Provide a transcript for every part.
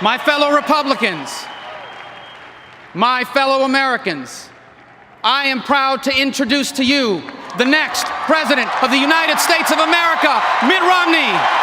My fellow Republicans, my fellow Americans, I am proud to introduce to you the next President of the United States of America, Mitt Romney.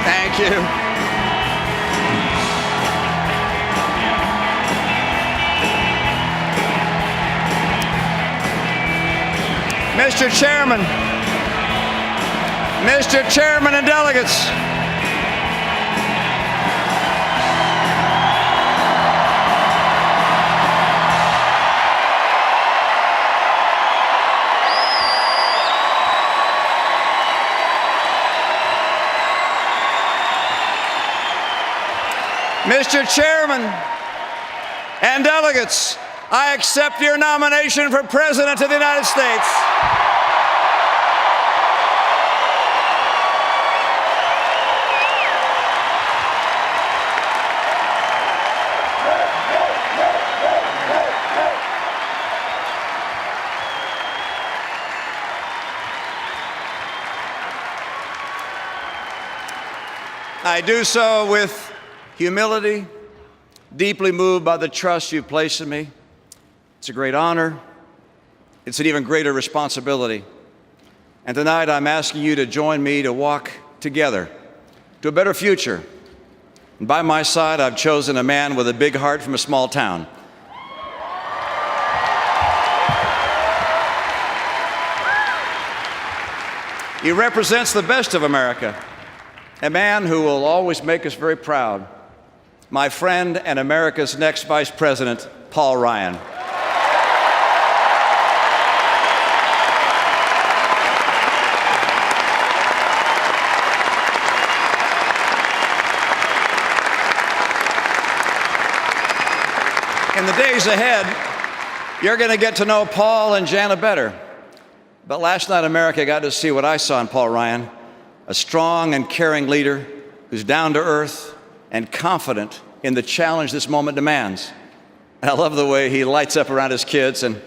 Thank you. Mr. Chairman and delegates, Mr. Chairman and delegates, I accept your nomination for President of the United States. I do so with humility, deeply moved by the trust you've placed in me. It's a great honor. It's an even greater responsibility. And tonight I'm asking you to join me to walk together to a better future. And by my side, I've chosen a man with a big heart from a small town. He represents the best of America, a man who will always make us very proud, my friend and America's next Vice President, Paul Ryan. In the days ahead, you're going to get to know Paul and Jana better. But last night, America got to see what I saw in Paul Ryan, a strong and caring leader who's down to earth and confident in the challenge this moment demands. And I love the way he lights up around his kids and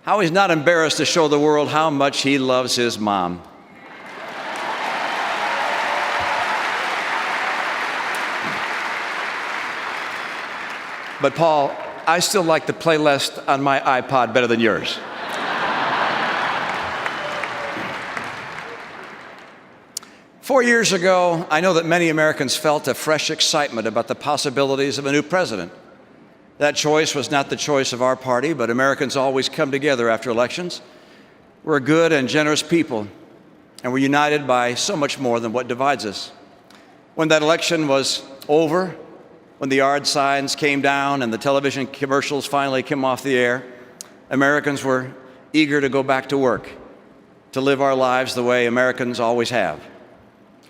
how he's not embarrassed to show the world how much he loves his mom. But Paul, I still like the playlist on my iPod better than yours. Four years ago, I know that many Americans felt a fresh excitement about the possibilities of a new president. That choice was not the choice of our party, but Americans always come together after elections. We're a good and generous people, and we're united by so much more than what divides us. When that election was over, when the yard signs came down and the television commercials finally came off the air, Americans were eager to go back to work, to live our lives the way Americans always have,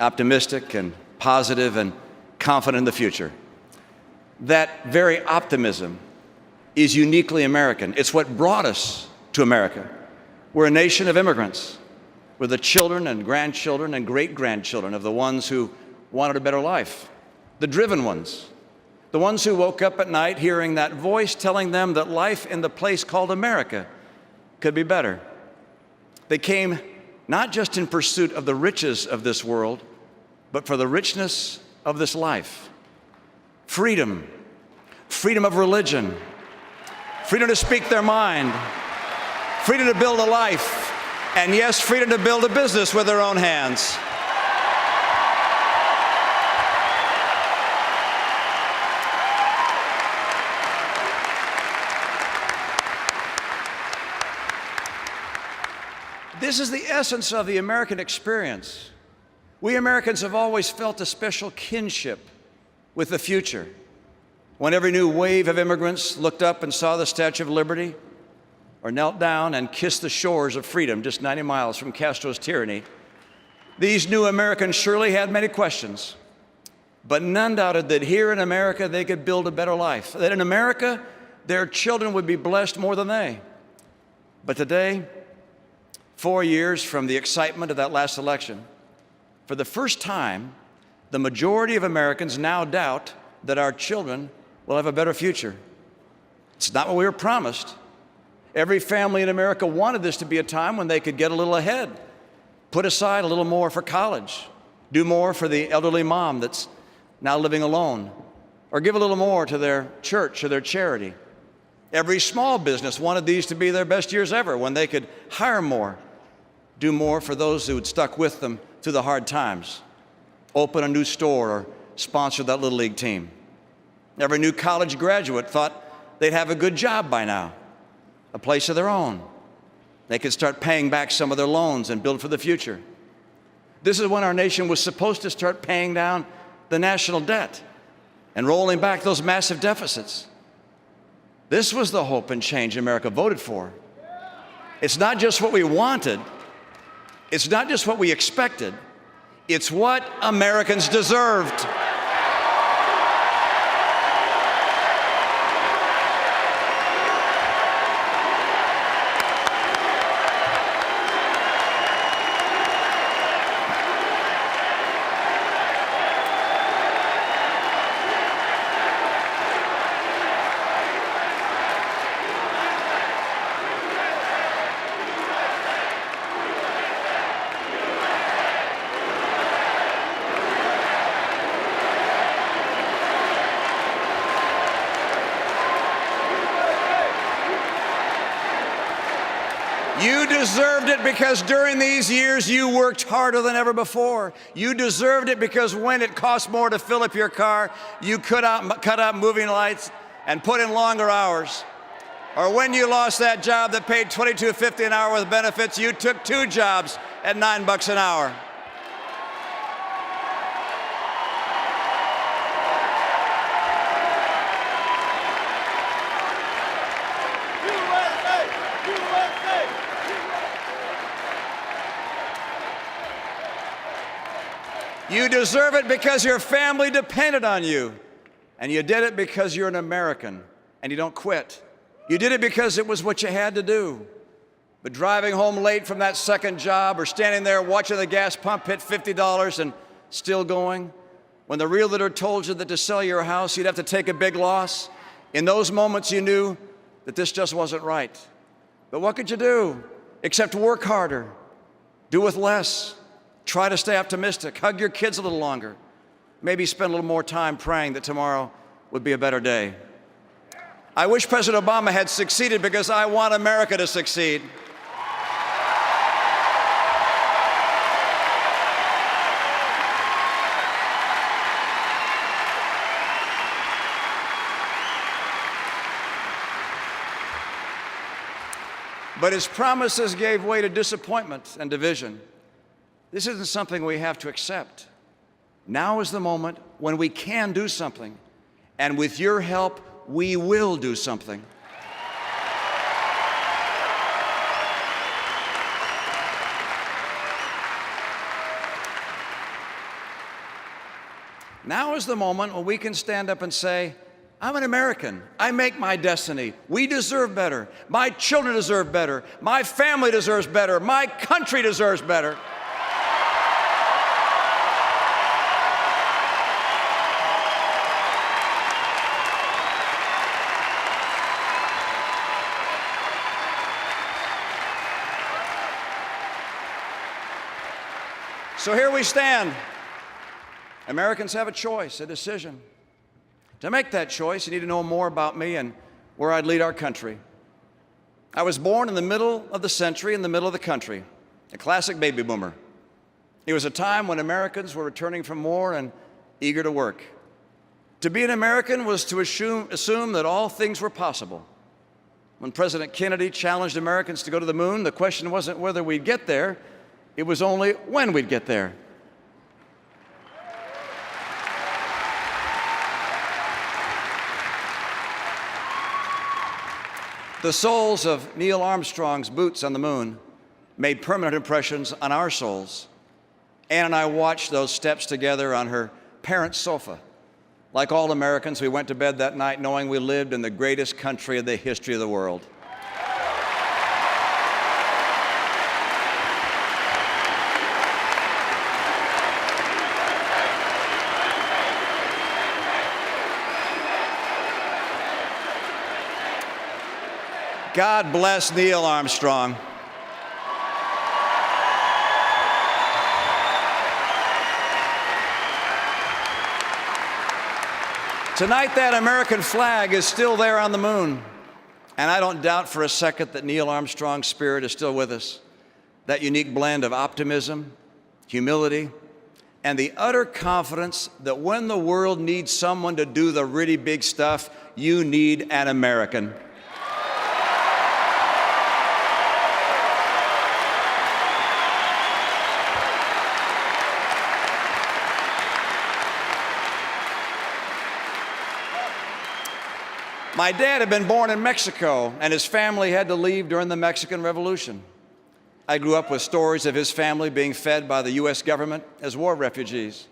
optimistic and positive and confident in the future. That very optimism is uniquely American. It's what brought us to America. We're a nation of immigrants. We're the children and grandchildren and great-grandchildren of the ones who wanted a better life, the driven ones, the ones who woke up at night hearing that voice telling them that life in the place called America could be better. They came not just in pursuit of the riches of this world, but for the richness of this life. Freedom, freedom of religion, freedom to speak their mind, freedom to build a life, and yes, freedom to build a business with their own hands. This is the essence of the American experience. We Americans have always felt a special kinship with the future. When every new wave of immigrants looked up and saw the Statue of Liberty, or knelt down and kissed the shores of freedom just 90 miles from Castro's tyranny, these new Americans surely had many questions, but none doubted that here in America they could build a better life, that in America their children would be blessed more than they. But today, 4 years from the excitement of that last election, for the first time, the majority of Americans now doubt that our children will have a better future. It's not what we were promised. Every family in America wanted this to be a time when they could get a little ahead, put aside a little more for college, do more for the elderly mom that's now living alone, or give a little more to their church or their charity. Every small business wanted these to be their best years ever, when they could hire more, do more for those who had stuck with them through the hard times, open a new store or sponsor that Little League team. Every new college graduate thought they'd have a good job by now, a place of their own. They could start paying back some of their loans and build for the future. This is when our nation was supposed to start paying down the national debt and rolling back those massive deficits. This was the hope and change America voted for. It's not just what we wanted. It's not just what we expected. It's what Americans deserved. You deserved it because during these years you worked harder than ever before. You deserved it because when it cost more to fill up your car, you cut out moving lights and put in longer hours. Or when you lost that job that paid $22.50 an hour with benefits, you took 2 jobs at $9 an hour. You deserve it because your family depended on you. And you did it because you're an American and you don't quit. You did it because it was what you had to do. But driving home late from that second job or standing there watching the gas pump hit $50 and still going, when the realtor told you that to sell your house you'd have to take a big loss, in those moments you knew that this just wasn't right. But what could you do except work harder, do with less, try to stay optimistic, hug your kids a little longer, maybe spend a little more time praying that tomorrow would be a better day. I wish President Obama had succeeded because I want America to succeed. But his promises gave way to disappointment and division. This isn't something we have to accept. Now is the moment when we can do something, and with your help, we will do something. Now is the moment when we can stand up and say, I'm an American. I make my destiny. We deserve better. My children deserve better. My family deserves better. My country deserves better. So here we stand. Americans have a choice, a decision. To make that choice, you need to know more about me and where I'd lead our country. I was born in the middle of the century, in the middle of the country, a classic baby boomer. It was a time when Americans were returning from war and eager to work. To be an American was to assume that all things were possible. When President Kennedy challenged Americans to go to the moon, the question wasn't whether we'd get there, it was only when we'd get there. The soles of Neil Armstrong's boots on the moon made permanent impressions on our souls. Ann and I watched those steps together on her parents' sofa. Like all Americans, we went to bed that night knowing we lived in the greatest country in the history of the world. God bless Neil Armstrong. Tonight, that American flag is still there on the moon. And I don't doubt for a second that Neil Armstrong's spirit is still with us. That unique blend of optimism, humility, and the utter confidence that when the world needs someone to do the really big stuff, you need an American. My dad had been born in Mexico, and his family had to leave during the Mexican Revolution. I grew up with stories of his family being fed by the U.S. government as war refugees.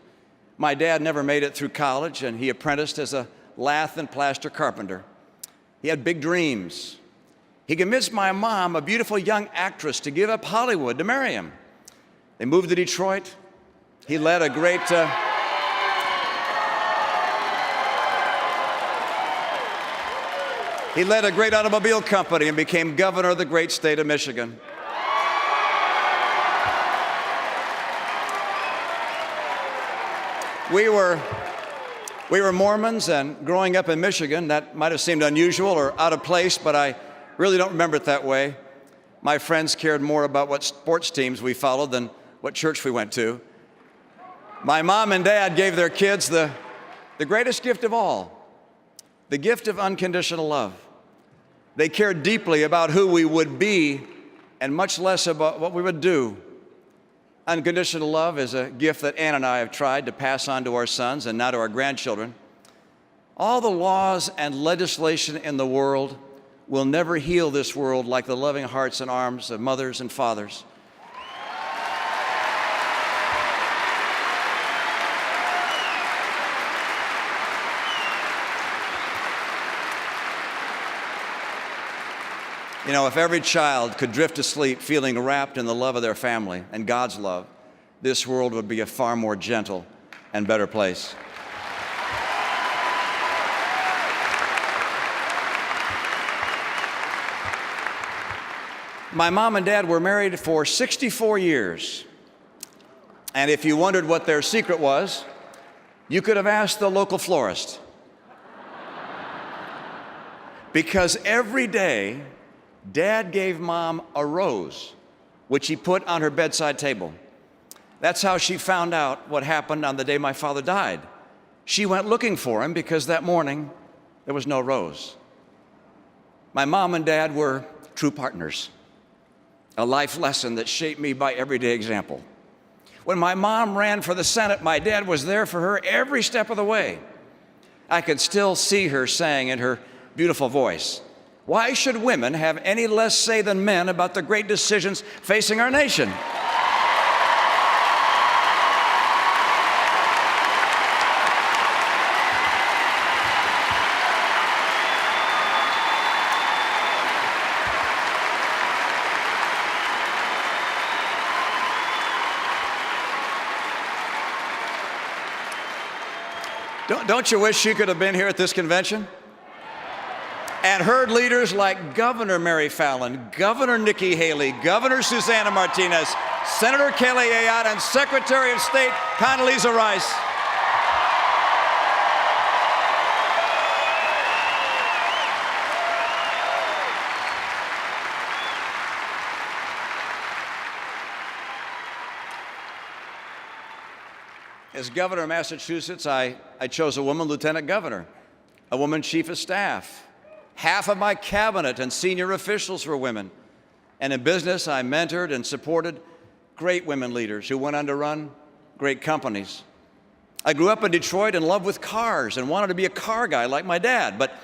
My dad never made it through college, and he apprenticed as a lath and plaster carpenter. He had big dreams. He convinced my mom, a beautiful young actress, to give up Hollywood to marry him. They moved to Detroit. He led a great... He led a great automobile company and became governor of the great state of Michigan. We were Mormons, and growing up in Michigan, that might have seemed unusual or out of place, but I really don't remember it that way. My friends cared more about what sports teams we followed than what church we went to. My mom and dad gave their kids the greatest gift of all, the gift of unconditional love. They cared deeply about who we would be and much less about what we would do. Unconditional love is a gift that Ann and I have tried to pass on to our sons and now to our grandchildren. All the laws and legislation in the world will never heal this world like the loving hearts and arms of mothers and fathers. You know, if every child could drift to sleep feeling wrapped in the love of their family and God's love, this world would be a far more gentle and better place. My mom and dad were married for 64 years. And if you wondered what their secret was, you could have asked the local florist. Because every day, Dad gave Mom a rose, which he put on her bedside table. That's how she found out what happened on the day my father died. She went looking for him because that morning there was no rose. My mom and dad were true partners, a life lesson that shaped me by everyday example. When my mom ran for the Senate, my dad was there for her every step of the way. I could still see her saying in her beautiful voice, "Why should women have any less say than men about the great decisions facing our nation?" Don't you wish she could have been here at this convention? And heard leaders like Governor Mary Fallin, Governor Nikki Haley, Governor Susana Martinez, Senator Kelly Ayotte, and Secretary of State Condoleezza Rice. As governor of Massachusetts, I chose a woman lieutenant governor, a woman chief of staff. Half of my cabinet and senior officials were women. And in business, I mentored and supported great women leaders who went on to run great companies. I grew up in Detroit in love with cars and wanted to be a car guy like my dad. But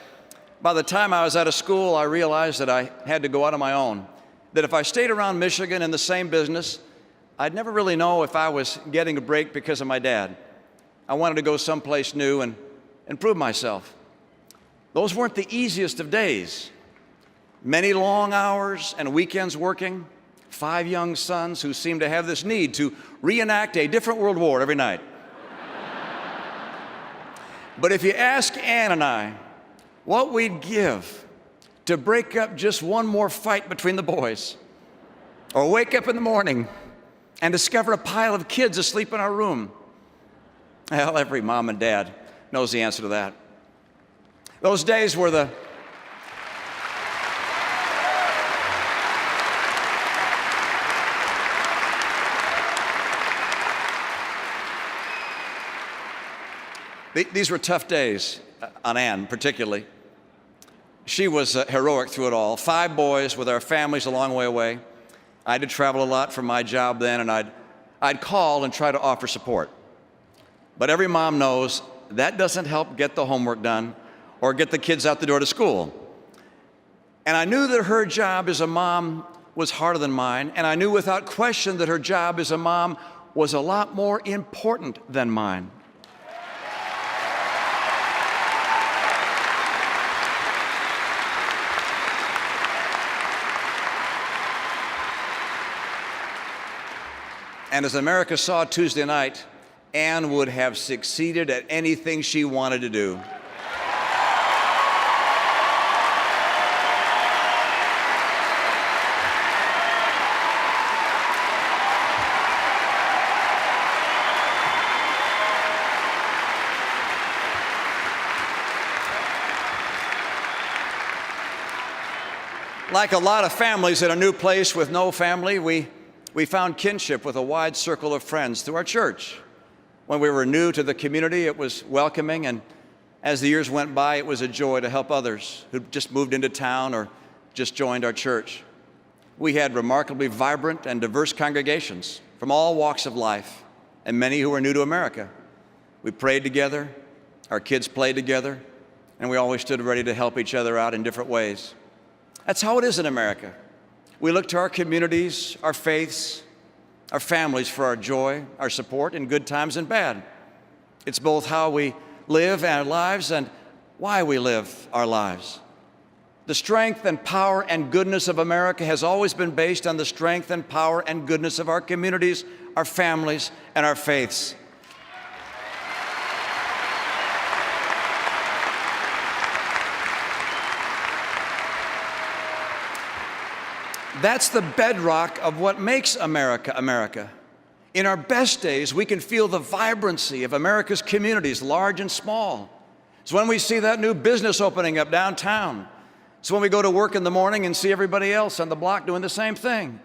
by the time I was out of school, I realized that I had to go out on my own, that if I stayed around Michigan in the same business, I'd never really know if I was getting a break because of my dad. I wanted to go someplace new and prove myself. Those weren't the easiest of days. Many long hours and weekends working, 5 young sons who seemed to have this need to reenact a different world war every night. But if you ask Ann and I what we'd give to break up just one more fight between the boys, or wake up in the morning and discover a pile of kids asleep in our room, well, every mom and dad knows the answer to that. Those days were these were tough days on Ann particularly. She was heroic through it all. 5 boys with our families a long way away. I had to travel a lot for my job then, and I'd call and try to offer support. But every mom knows that doesn't help get the homework done or get the kids out the door to school. And I knew that her job as a mom was harder than mine, and I knew without question that her job as a mom was a lot more important than mine. And as America saw Tuesday night, Ann would have succeeded at anything she wanted to do. Like a lot of families in a new place with no family, we found kinship with a wide circle of friends through our church. When we were new to the community, it was welcoming, and as the years went by, it was a joy to help others who just moved into town or just joined our church. We had remarkably vibrant and diverse congregations from all walks of life, and many who were new to America. We prayed together, our kids played together, and we always stood ready to help each other out in different ways. That's how it is in America. We look to our communities, our faiths, our families for our joy, our support in good times and bad. It's both how we live our lives and why we live our lives. The strength and power and goodness of America has always been based on the strength and power and goodness of our communities, our families, and our faiths. That's the bedrock of what makes America, America. In our best days, we can feel the vibrancy of America's communities, large and small. It's when we see that new business opening up downtown. It's when we go to work in the morning and see everybody else on the block doing the same thing.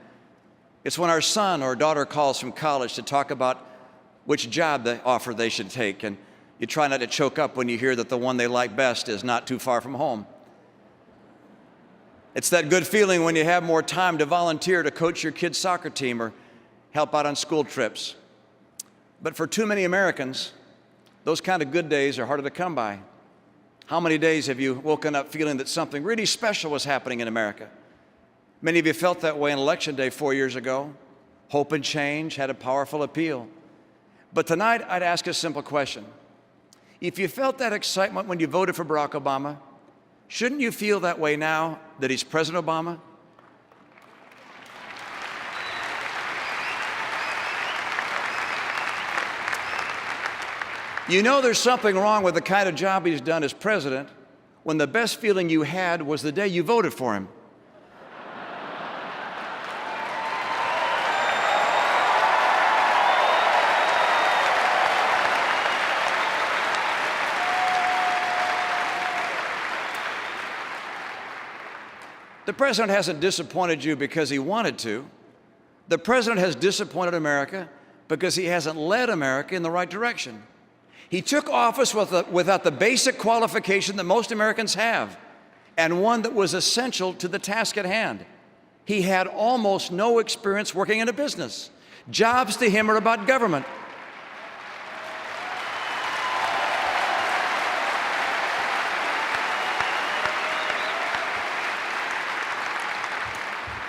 It's when our son or daughter calls from college to talk about which job offer they should take, and you try not to choke up when you hear that the one they like best is not too far from home. It's that good feeling when you have more time to volunteer to coach your kid's soccer team or help out on school trips. But for too many Americans, those kind of good days are harder to come by. How many days have you woken up feeling that something really special was happening in America? Many of you felt that way on Election Day 4 years ago. Hope and change had a powerful appeal. But tonight, I'd ask a simple question. If you felt that excitement when you voted for Barack Obama, shouldn't you feel that way now that he's President Obama? You know there's something wrong with the kind of job he's done as president when the best feeling you had was the day you voted for him. The president hasn't disappointed you because he wanted to. The president has disappointed America because he hasn't led America in the right direction. He took office without the basic qualification that most Americans have, and one that was essential to the task at hand. He had almost no experience working in a business. Jobs to him are about government.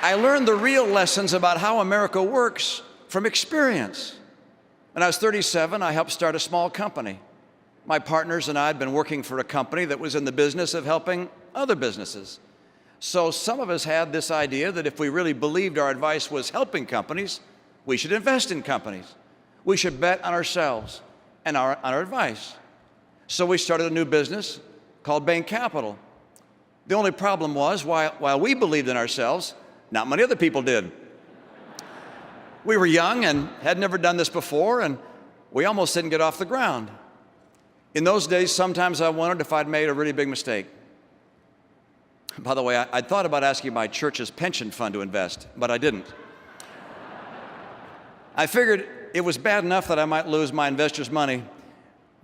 I learned the real lessons about how America works from experience. When I was 37, I helped start a small company. My partners and I had been working for a company that was in the business of helping other businesses. So some of us had this idea that if we really believed our advice was helping companies, we should invest in companies. We should bet on ourselves and on our advice. So we started a new business called Bain Capital. The only problem was, while we believed in ourselves, not many other people did. We were young and had never done this before, and we almost didn't get off the ground. In those days, sometimes I wondered if I'd made a really big mistake. By the way, I'd thought about asking my church's pension fund to invest, but I didn't. I figured it was bad enough that I might lose my investors' money,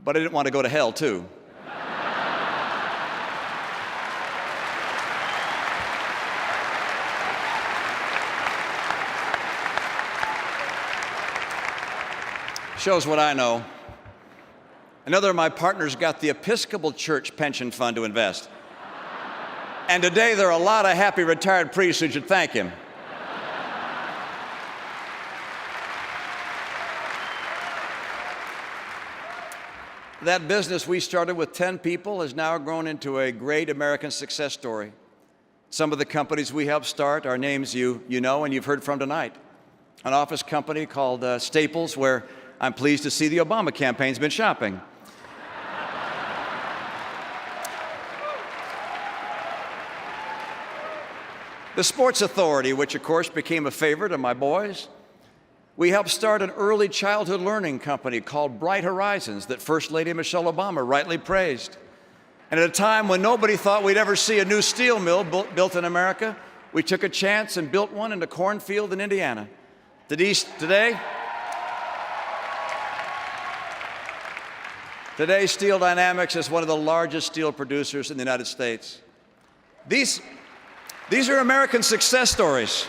but I didn't want to go to hell, too. Shows what I know. Another of my partners got the Episcopal Church pension fund to invest. And today there are a lot of happy retired priests who should thank him. That business we started with 10 people has now grown into a great American success story. Some of the companies we helped start are names you know and you've heard from tonight. An office company called Staples, where I'm pleased to see the Obama campaign's been shopping. The Sports Authority, which of course became a favorite of my boys. We helped start an early childhood learning company called Bright Horizons that First Lady Michelle Obama rightly praised. And at a time when nobody thought we'd ever see a new steel mill built in America, we took a chance and built one in a cornfield in Indiana. Today, Steel Dynamics is one of the largest steel producers in the United States. These are American success stories.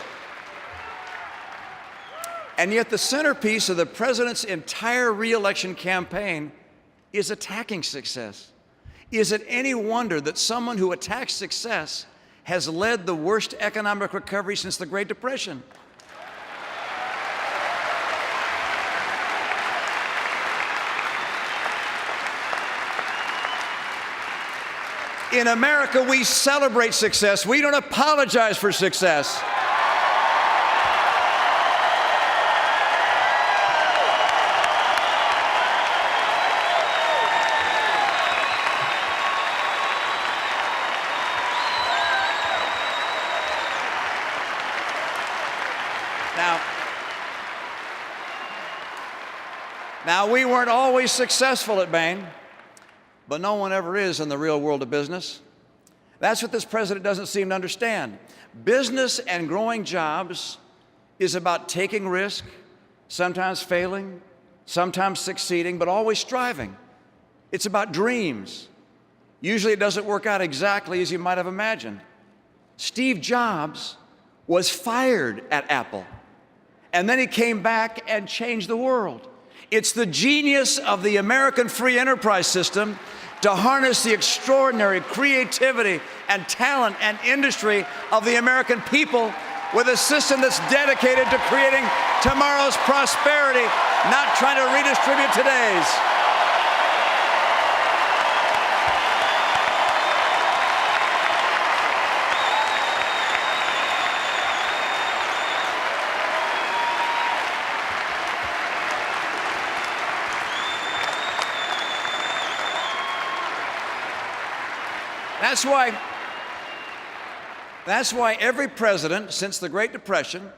And yet the centerpiece of the president's entire re-election campaign is attacking success. Is it any wonder that someone who attacks success has led the worst economic recovery since the Great Depression? In America, we celebrate success. We don't apologize for success. Now, we weren't always successful at Bain, but no one ever is in the real world of business. That's what this president doesn't seem to understand. Business and growing jobs is about taking risk, sometimes failing, sometimes succeeding, but always striving. It's about dreams. Usually it doesn't work out exactly as you might have imagined. Steve Jobs was fired at Apple, and then he came back and changed the world. It's the genius of the American free enterprise system to harness the extraordinary creativity and talent and industry of the American people with a system that's dedicated to creating tomorrow's prosperity, not trying to redistribute today's. That's why every president since the Great Depression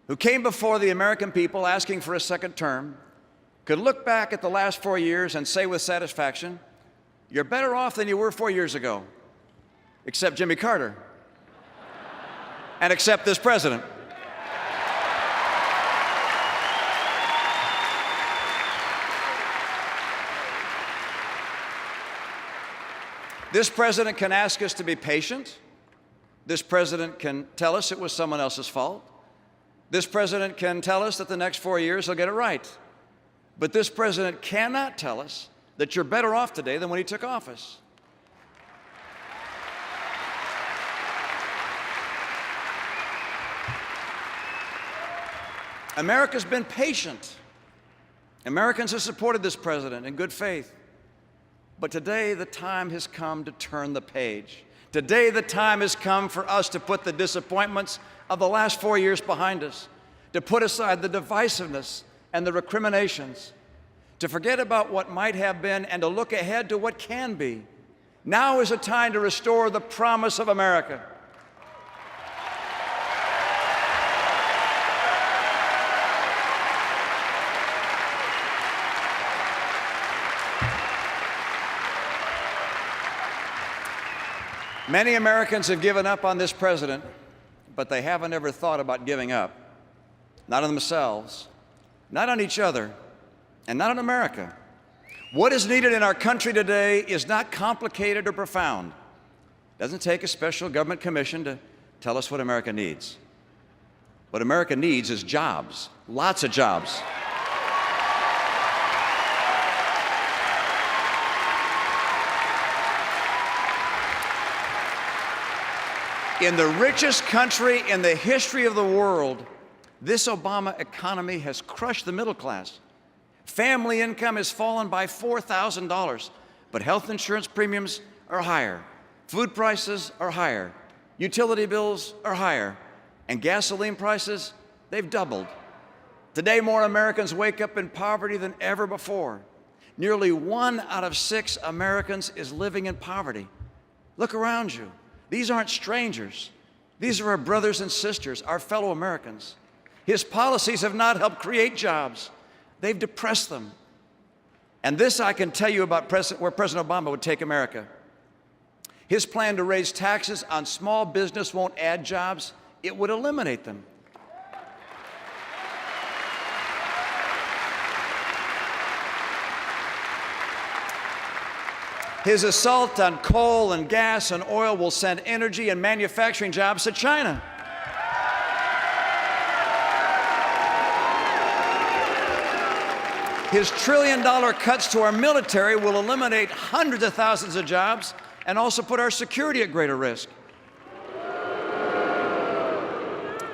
who came before the American people asking for a second term could look back at the last 4 years and say with satisfaction, "You're better off than you were 4 years ago," except Jimmy Carter, and except this president. This president can ask us to be patient. This president can tell us it was someone else's fault. This president can tell us that the next 4 years he'll get it right. But this president cannot tell us that you're better off today than when he took office. America's been patient. Americans have supported this president in good faith. But today, the time has come to turn the page. Today, the time has come for us to put the disappointments of the last 4 years behind us, to put aside the divisiveness and the recriminations, to forget about what might have been and to look ahead to what can be. Now is a time to restore the promise of America. Many Americans have given up on this president, but they haven't ever thought about giving up. Not on themselves, not on each other, and not on America. What is needed in our country today is not complicated or profound. It doesn't take a special government commission to tell us what America needs. What America needs is jobs, lots of jobs. In the richest country in the history of the world, this Obama economy has crushed the middle class. Family income has fallen by $4,000, but health insurance premiums are higher, food prices are higher, utility bills are higher, and gasoline prices, they've doubled. Today, more Americans wake up in poverty than ever before. Nearly 1 out of 6 Americans is living in poverty. Look around you. These aren't strangers. These are our brothers and sisters, our fellow Americans. His policies have not helped create jobs. They've depressed them. And this I can tell you about where President Obama would take America. His plan to raise taxes on small business won't add jobs, it would eliminate them. His assault on coal and gas and oil will send energy and manufacturing jobs to China. His trillion-dollar cuts to our military will eliminate hundreds of thousands of jobs and also put our security at greater risk.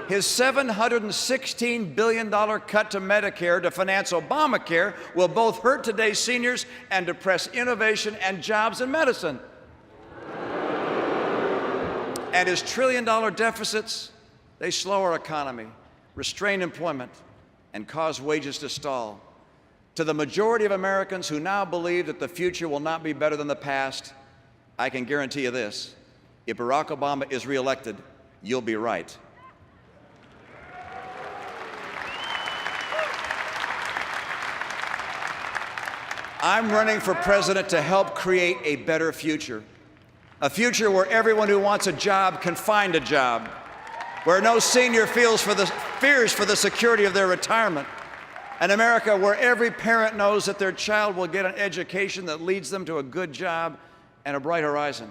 His $716 billion cut to Medicare to finance Obamacare will both hurt today's seniors and depress innovation and jobs in medicine. And his trillion-dollar deficits, they slow our economy, restrain employment, and cause wages to stall. To the majority of Americans who now believe that the future will not be better than the past, I can guarantee you this: if Barack Obama is reelected, you'll be right. I'm running for president to help create a better future. A future where everyone who wants a job can find a job, where no senior fears for the security of their retirement. An America where every parent knows that their child will get an education that leads them to a good job and a bright horizon.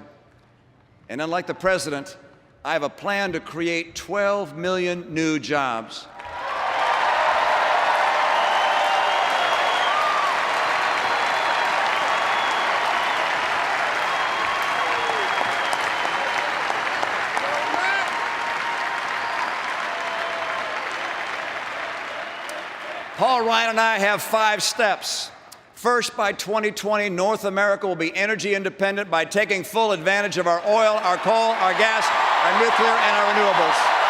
And unlike the president, I have a plan to create 12 million new jobs. Paul Ryan and I have 5 steps. First, by 2020, North America will be energy independent by taking full advantage of our oil, our coal, our gas, our nuclear, and our renewables.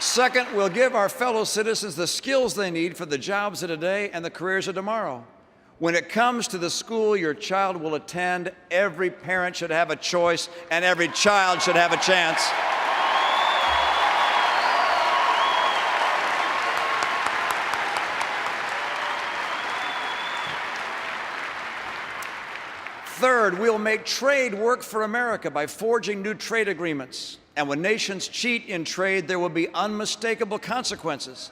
Second, we'll give our fellow citizens the skills they need for the jobs of today and the careers of tomorrow. When it comes to the school your child will attend, every parent should have a choice and every child should have a chance. Third, we'll make trade work for America by forging new trade agreements. And when nations cheat in trade, there will be unmistakable consequences.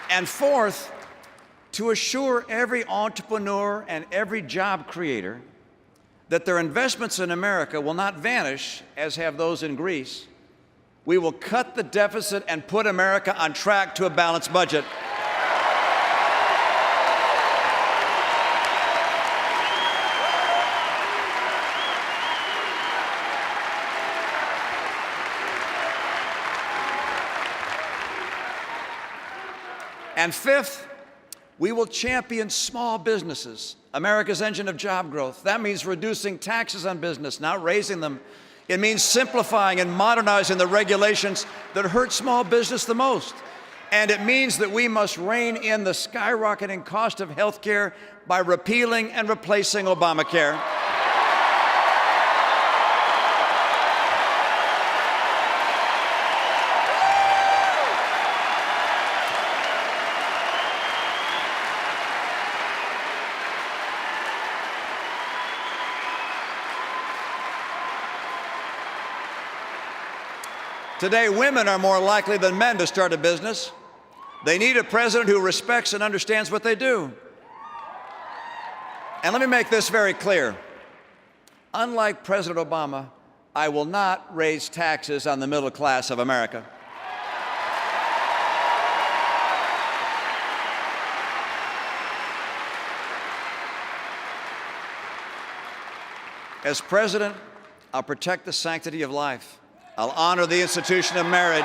And fourth, to assure every entrepreneur and every job creator that their investments in America will not vanish, as have those in Greece, we will cut the deficit and put America on track to a balanced budget. And fifth, we will champion small businesses, America's engine of job growth. That means reducing taxes on business, not raising them. It means simplifying and modernizing the regulations that hurt small business the most. And it means that we must rein in the skyrocketing cost of health care by repealing and replacing Obamacare. Today, women are more likely than men to start a business. They need a president who respects and understands what they do. And let me make this very clear. Unlike President Obama, I will not raise taxes on the middle class of America. As president, I'll protect the sanctity of life. I'll honor the institution of marriage.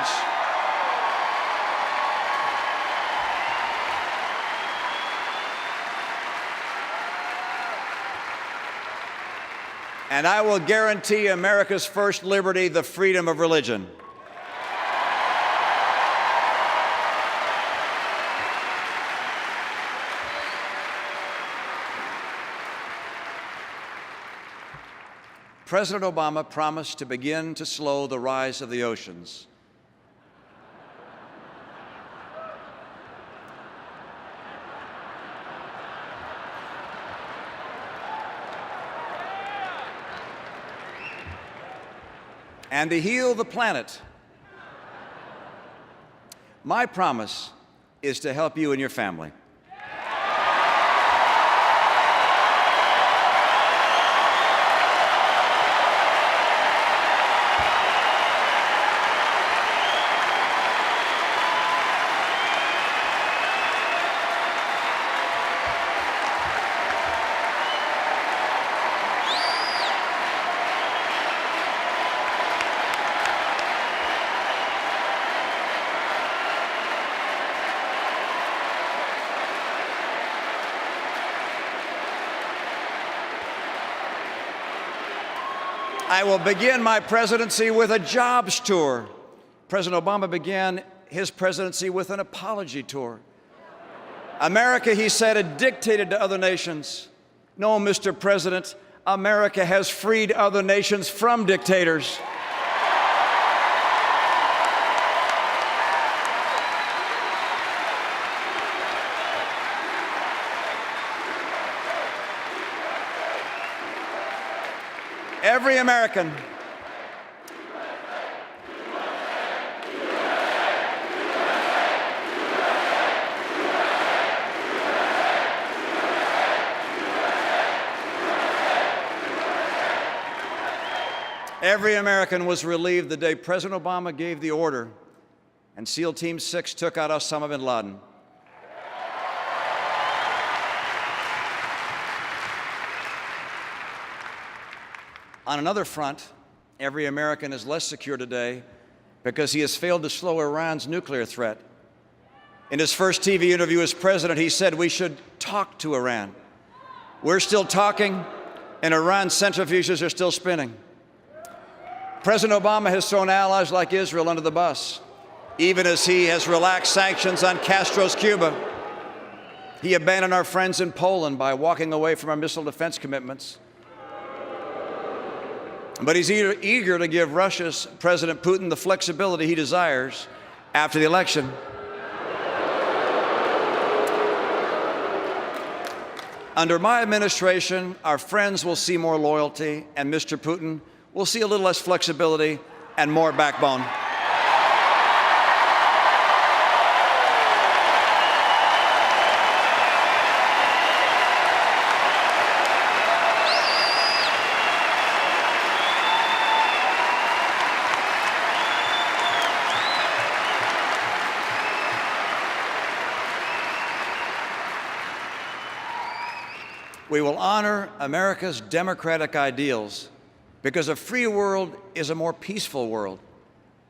And I will guarantee America's first liberty, the freedom of religion. President Obama promised to begin to slow the rise of the oceans. And to heal the planet. My promise is to help you and your family. I will begin my presidency with a jobs tour. President Obama began his presidency with an apology tour. America, he said, had dictated to other nations. No, Mr. President, America has freed other nations from dictators. Every American was relieved the day President Obama gave the order and SEAL Team 6 took out Osama bin Laden. On another front, every American is less secure today because he has failed to slow Iran's nuclear threat. In his first TV interview as president, he said we should talk to Iran. We're still talking, and Iran's centrifuges are still spinning. President Obama has thrown allies like Israel under the bus, even as he has relaxed sanctions on Castro's Cuba. He abandoned our friends in Poland by walking away from our missile defense commitments. But he's eager to give Russia's President Putin the flexibility he desires after the election. Under my administration, our friends will see more loyalty, and Mr. Putin will see a little less flexibility and more backbone. We will honor America's democratic ideals because a free world is a more peaceful world.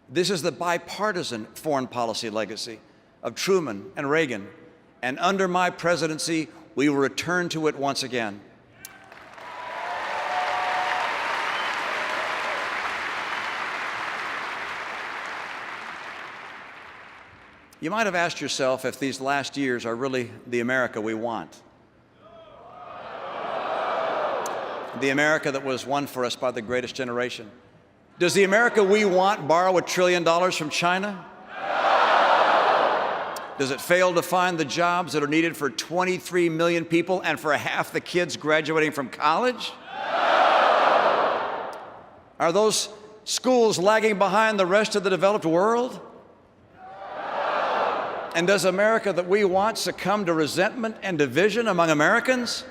This is the bipartisan foreign policy legacy of Truman and Reagan, and under my presidency, we will return to it once again. You might have asked yourself if these last years are really the America we want. The America that was won for us by the greatest generation. Does the America we want borrow $1 trillion from China? Does it fail to find the jobs that are needed for 23 million people and for half the kids graduating from college? Are those schools lagging behind the rest of the developed world? And does America that we want succumb to resentment and division among Americans?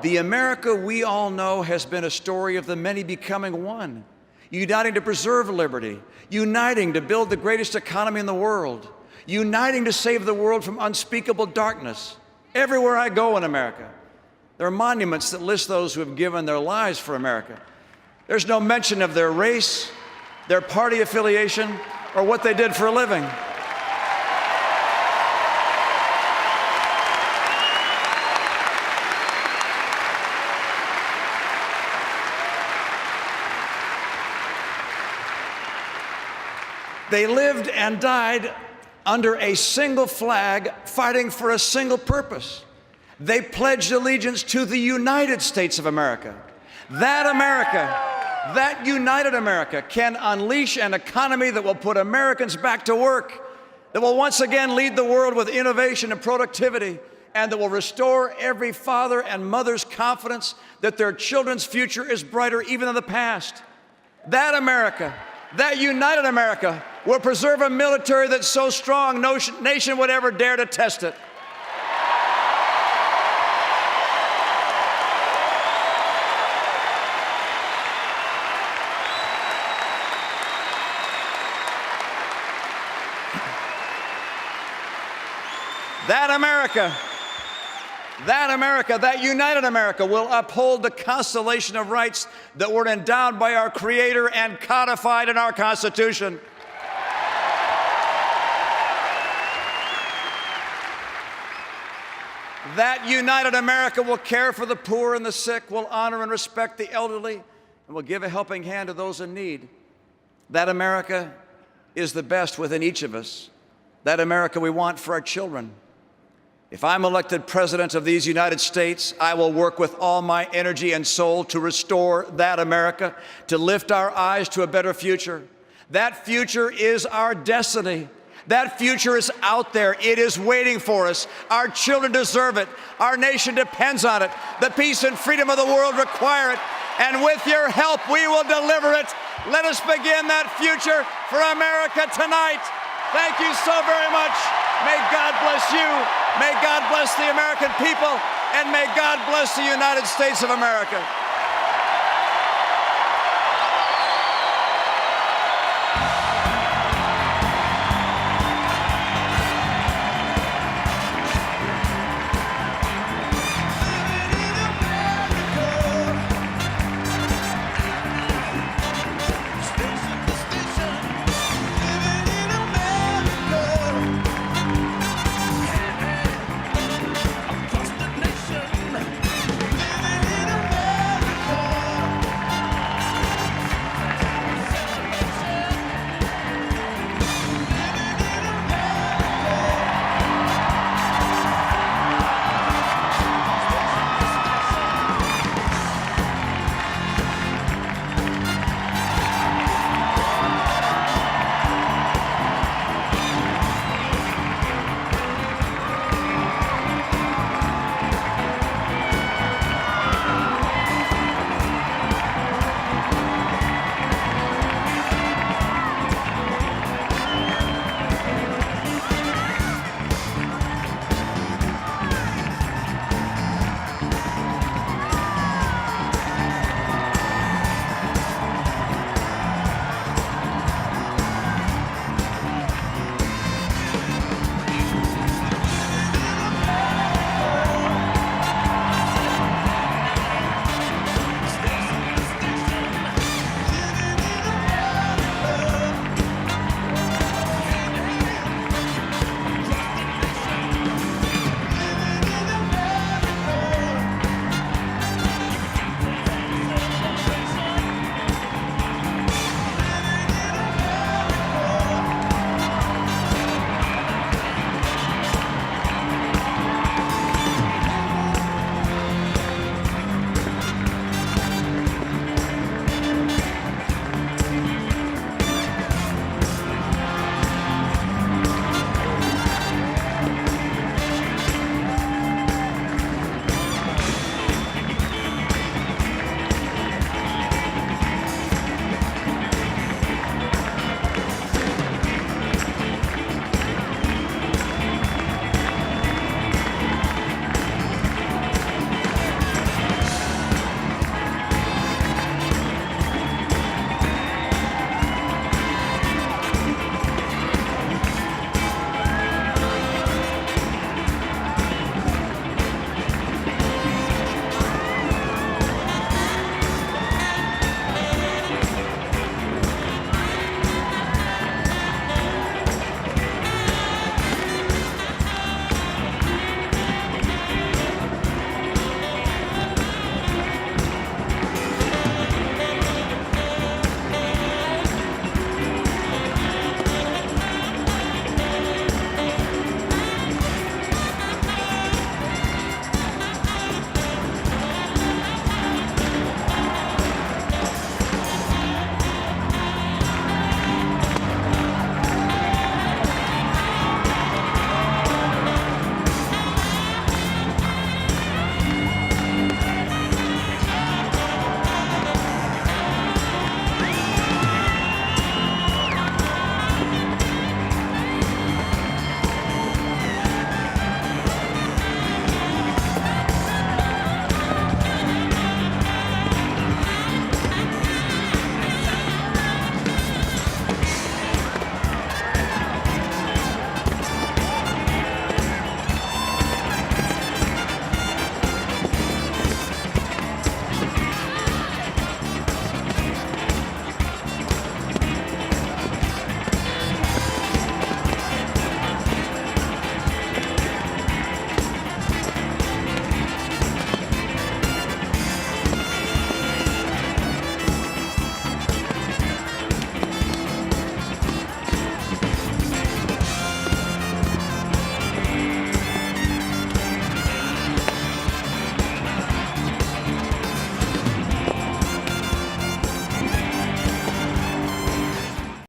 The America we all know has been a story of the many becoming one, uniting to preserve liberty, uniting to build the greatest economy in the world, uniting to save the world from unspeakable darkness. Everywhere I go in America, there are monuments that list those who have given their lives for America. There's no mention of their race, their party affiliation, or what they did for a living. They lived and died under a single flag, fighting for a single purpose. They pledged allegiance to the United States of America. That America, that united America, can unleash an economy that will put Americans back to work, that will once again lead the world with innovation and productivity, and that will restore every father and mother's confidence that their children's future is brighter even than the past. That America, that united America, will preserve a military that's so strong no nation would ever dare to test it. That America, that united America will uphold the constellation of rights that were endowed by our Creator and codified in our Constitution. That united America will care for the poor and the sick, will honor and respect the elderly, and will give a helping hand to those in need. That America is the best within each of us. That America we want for our children. If I'm elected President of these United States, I will work with all my energy and soul to restore that America, to lift our eyes to a better future. That future is our destiny. That future is out there. It is waiting for us. Our children deserve it. Our nation depends on it. The peace and freedom of the world require it. And with your help, we will deliver it. Let us begin that future for America tonight. Thank you so very much. May God bless you. May God bless the American people. And may God bless the United States of America.